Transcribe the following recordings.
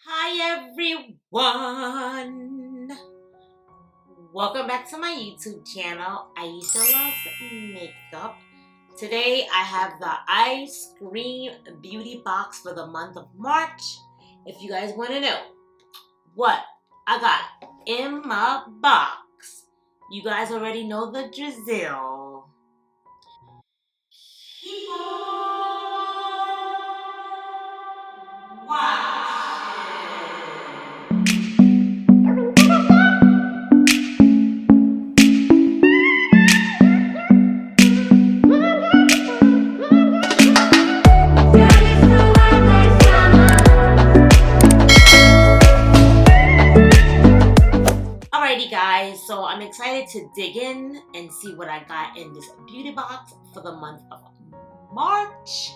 Hi everyone! Welcome back to my YouTube channel, Aisha Loves Makeup. Today I have the Ice Cream Beauty Box for the month of March. If you guys want to know what I got in my box, you guys already know the drizzle. Keep on watching! Alrighty guys, so I'm excited to dig in and see what I got in this beauty box for the month of March.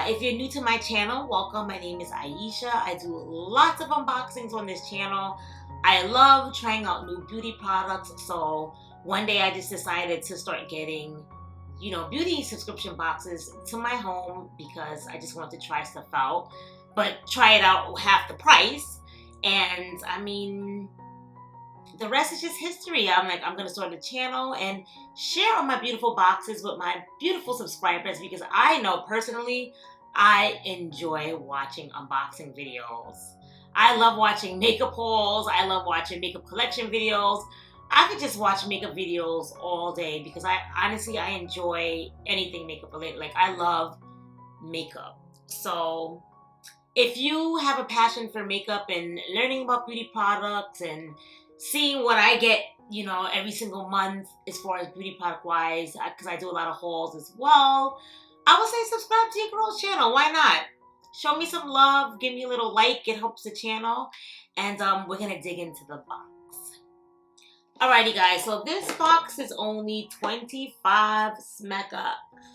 If you're new to my channel, welcome. My name is Aisha. I do lots of unboxings on this channel. I love trying out new beauty products, so one day I just decided to start getting, beauty subscription boxes to my home because I just want to try stuff out, but try it out half the price. And I mean, the rest is just history. I'm going to start a channel and share all my beautiful boxes with my beautiful subscribers because I know personally I enjoy watching unboxing videos. I love watching makeup hauls. I love watching makeup collection videos. I could just watch makeup videos all day because I enjoy anything makeup related. Like, I love makeup. So if you have a passion for makeup and learning about beauty products and seeing what I get, every single month as far as beauty product wise, because I do a lot of hauls as well, I would say subscribe to your girl's channel. Why not? Show me some love, give me a little like, it helps the channel, and we're gonna dig into the box. Alrighty guys, so this box is only 25 smecca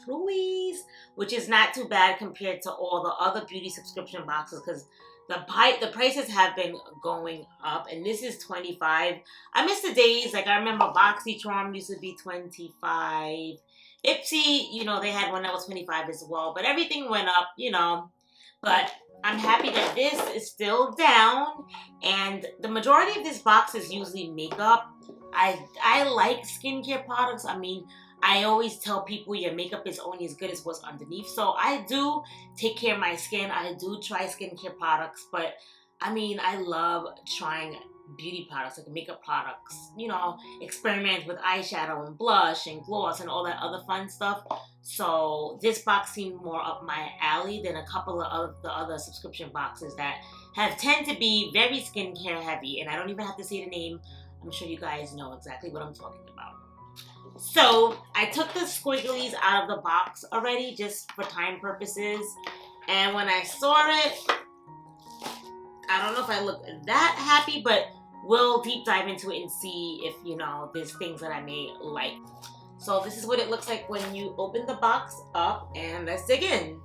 rupees, which is not too bad compared to all the other beauty subscription boxes because the prices have been going up, and this is 25. I miss the days, like I remember BoxyCharm used to be 25. Ipsy, they had one that was 25 as well, but everything went up, but I'm happy that this is still down, and the majority of this box is usually makeup. I like skincare products. I mean, I always tell people your makeup is only as good as what's underneath. So I do take care of my skin. I do try skincare products, but I mean, I love trying beauty products, like makeup products, experiment with eyeshadow and blush and gloss and all that other fun stuff. So this box seemed more up my alley than a couple of the other subscription boxes that tend to be very skincare heavy, and I don't even have to say the name. I'm sure you guys know exactly what I'm talking about. So I took the squigglies out of the box already just for time purposes. And when I saw it, I don't know if I look that happy, but we'll deep dive into it and see if, there's things that I may like. So this is what it looks like when you open the box up, and let's dig in.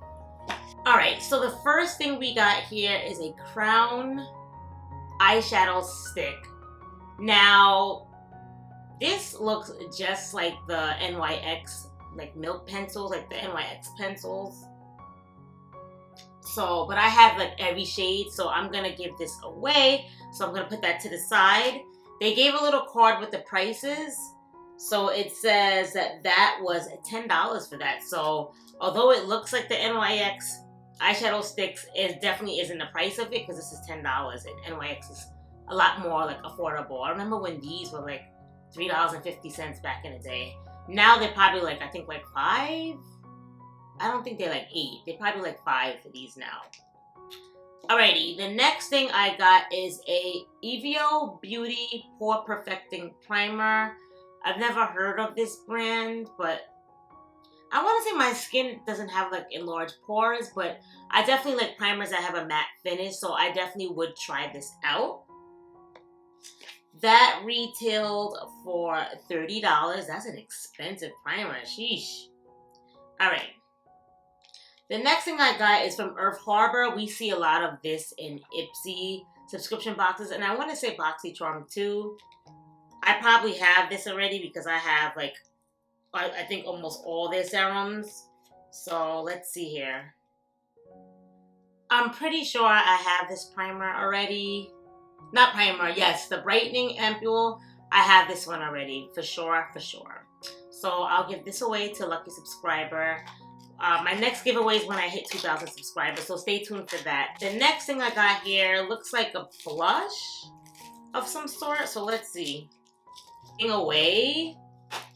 Alright, so the first thing we got here is a Crown eyeshadow stick. Now, this looks just like the NYX, like milk pencils, like the NYX pencils. So, but I have like every shade, so I'm gonna give this away. So I'm gonna put that to the side. They gave a little card with the prices. So it says that was $10 for that. So although it looks like the NYX eyeshadow sticks, it definitely isn't the price of it because this is $10 and NYX is a lot more like affordable. I remember when these were like $3.50 back in the day. Now they're probably like, I think like $5. I don't think they're like $8. They're probably like $5 for these now. Alrighty, the next thing I got is a Evo Beauty Pore Perfecting Primer. I've never heard of this brand, but I want to say my skin doesn't have like enlarged pores, but I definitely like primers that have a matte finish, so I definitely would try this out. That retailed for $30. That's an expensive primer. Sheesh. Alright. The next thing I got is from Earth Harbor. We see a lot of this in Ipsy subscription boxes, and I want to say BoxyCharm too. I probably have this already because I have like, I think almost all their serums. So let's see here. I'm pretty sure I have this primer already. Not primer, yes, the brightening ampule. I have this one already, for sure, for sure. So I'll give this away to a lucky subscriber. My next giveaway is when I hit 2,000 subscribers, so stay tuned for that. The next thing I got here looks like a blush of some sort, so let's see. Away.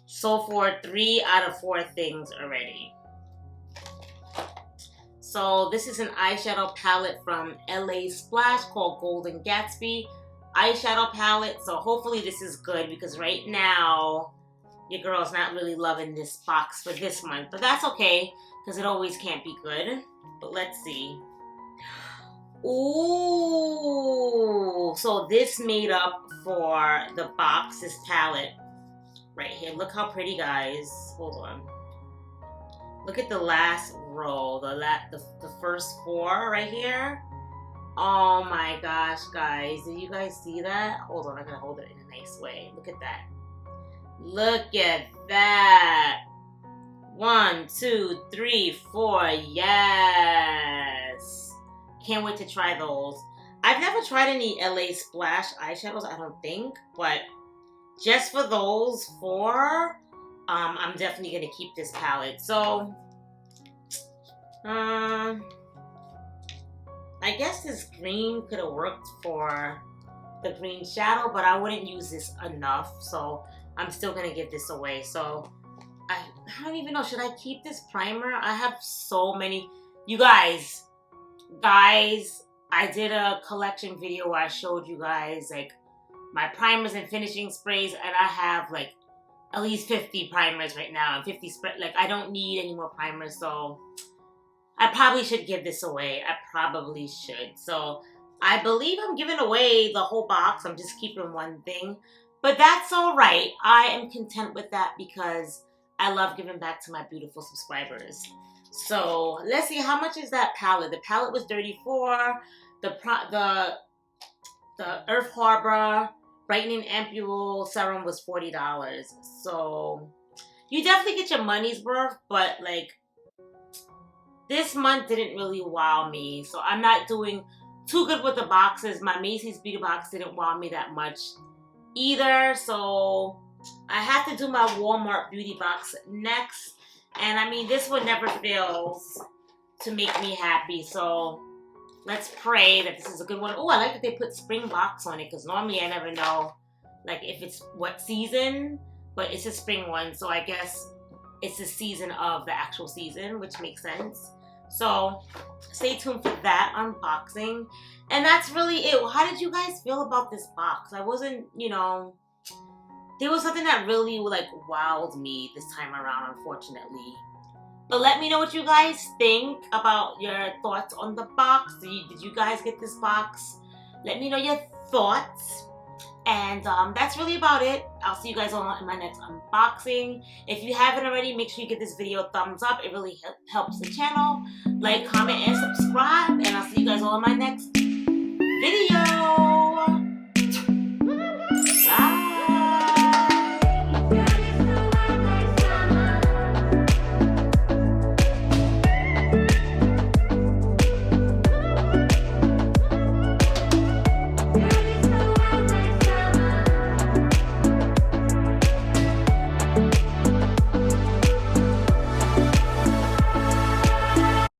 So for 3 out of 4 things already. So this is an eyeshadow palette from LA Splash called Golden Gatsby eyeshadow palette. So hopefully this is good because right now your girl's not really loving this box for this month. But that's okay because it always can't be good. But let's see. Ooh, so this made up for the box, this palette right here. Look how pretty, guys. Hold on. Look at the last row, the first 4 right here. Oh my gosh, guys. Did you guys see that? Hold on, I'm gonna hold it in a nice way. Look at that. Look at that. 1, 2, 3, 4. Yes. Can't wait to try those. I've never tried any LA Splash eyeshadows, I don't think, but just for those 4, I'm definitely gonna keep this palette. So, I guess this green could have worked for the green shadow, but I wouldn't use this enough, so I'm still gonna give this away. So, I don't even know, should I keep this primer? I have so many. You guys, I did a collection video where I showed you guys, like, my primers and finishing sprays, and I have, like, at least 50 primers right now and 50 spray. Like, I don't need any more primers, so I probably should give this away. I probably should. So I believe I'm giving away the whole box. I'm just keeping one thing, but that's all right. I am content with that because I love giving back to my beautiful subscribers. So let's see, how much is that palette? The palette was $34. The Earth Harbor Brightening Ampule Serum was $40. So you definitely get your money's worth, but like this month didn't really wow me. So I'm not doing too good with the boxes. My Macy's Beauty Box didn't wow me that much either. So I have to do my Walmart Beauty Box next. And I mean, this one never fails to make me happy. So let's pray that this is a good one. Oh, I like that they put spring box on it because normally I never know like if it's what season, but it's a spring one. So I guess it's the season of the actual season, which makes sense. So stay tuned for that unboxing. And that's really it. How did you guys feel about this box? I wasn't, you know, there was something that really like wowed me this time around, unfortunately. But let me know what you guys think about your thoughts on the box. Did you guys get this box? Let me know your thoughts. And that's really about it. I'll see you guys all in my next unboxing. If you haven't already, make sure you give this video a thumbs up. It really helps the channel. Like, comment, and subscribe. And I'll see you guys all in my next